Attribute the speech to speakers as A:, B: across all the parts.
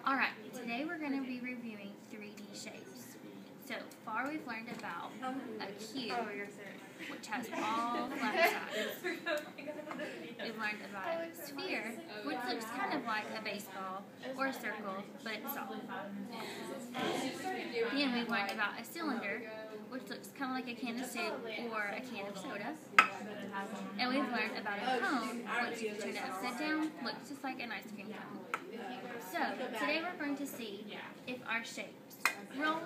A: Alright, today we're going to be reviewing 3D shapes. So far we've learned about a cube, which has all flat sides. We've learned about a sphere, which looks kind of like a baseball or a circle, but it's soft. Then we've learned about a cylinder, which looks kind of like a can of soup or a can of soda. And we've learned about a cone, which if you turn it upside down, looks just like an ice cream cone. So, today we're going to see if our shapes roll,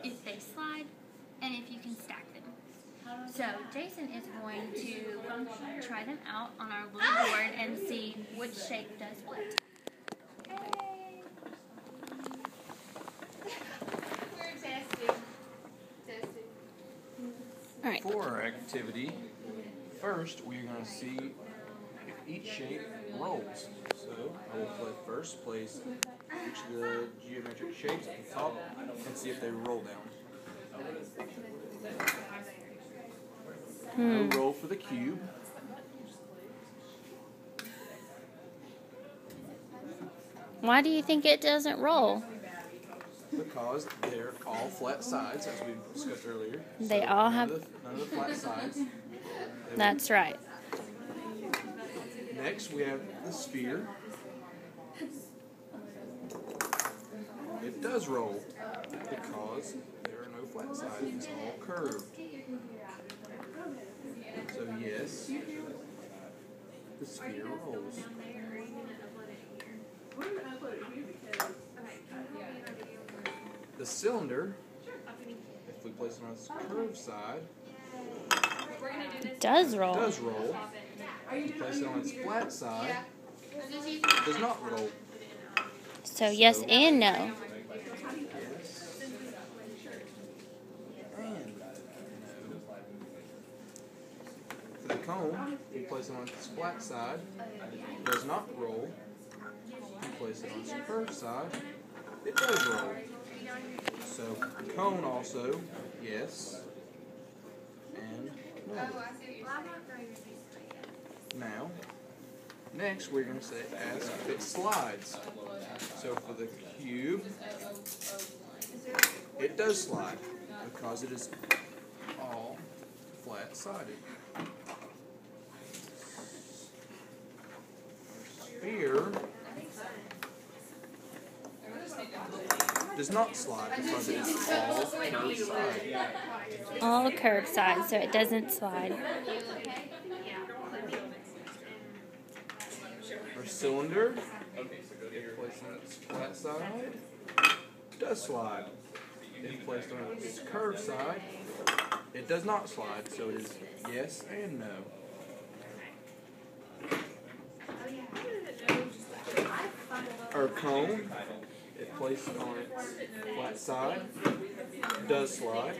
A: if they slide, and if you can stack them. So, Jayson is going to try them out on our blue board and see which shape does what. Hey.
B: We're testing.
A: All right.
C: For our activity, first we're going to see if each shape rolls. So I will first place each of the geometric shapes at the top and see if they roll down. No roll for the cube.
A: Why do you think it doesn't roll?
C: Because they're all flat sides, as we discussed earlier.
A: They
C: so
A: all
C: none
A: have...
C: of the flat sides.
A: That's right.
C: Next, we have the sphere. It does roll because there are no flat sides. It's all curved. So yes, the sphere rolls. The cylinder, if we place it on its curved side,
A: It does roll.
C: does roll. If we place it on its flat side, it does not roll.
A: So yes and no.
C: Yes. And no. For the cone, if you place it on its flat side, it does not roll. If you place it on its curved side, it does roll. So the cone also, yes, and no. Now, next we're going to ask if it slides. So for the cube, it does slide because it is all flat-sided. Sphere does not slide because it is all curved side.
A: All curved sides, so it doesn't slide.
C: Our cylinder, if placed on its flat side, does slide. If placed on its curved side, it does not slide. So it is yes and no. Our cone, if placed on its flat side, does slide.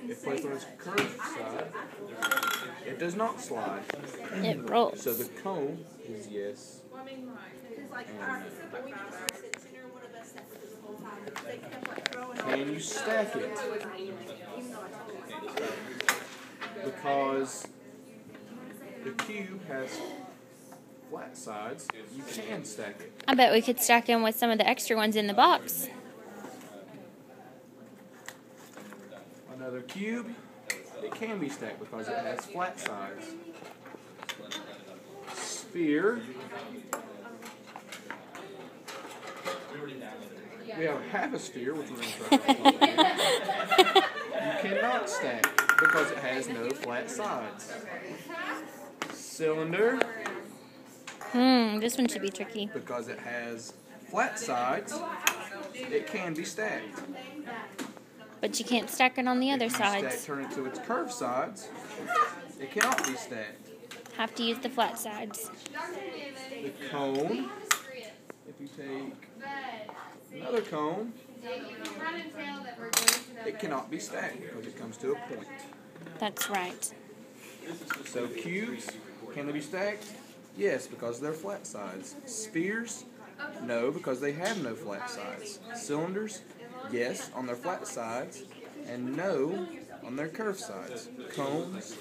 C: If placed on its curved side, it does not slide.
A: It rolls.
C: So the cone is yes and no. Can you stack it? Because the cube has flat sides, you can stack it.
A: I bet we could stack them with some of the extra ones in the box.
C: Another cube, it can be stacked because it has flat sides. Sphere, we have half a sphere, which we're going to try. You cannot stack because it has no flat sides. Cylinder,
A: This one should be tricky.
C: because it has flat sides, it can be stacked.
A: But you can't stack it on the other
C: If you
A: sides.
C: turn it to its curved sides, it cannot be stacked.
A: Have to use the flat sides.
C: The cone, if you take another cone, it cannot be stacked because it comes to a point.
A: That's right.
C: So cubes, can they be stacked? Yes, because they're flat sides. Spheres, no, because they have no flat sides. Cylinders, yes, on their flat sides, and no on their curved sides. Cones,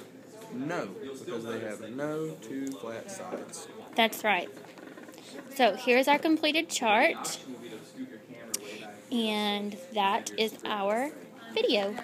C: no, because they have no two flat sides.
A: That's right. So here's our completed chart, and that is our video.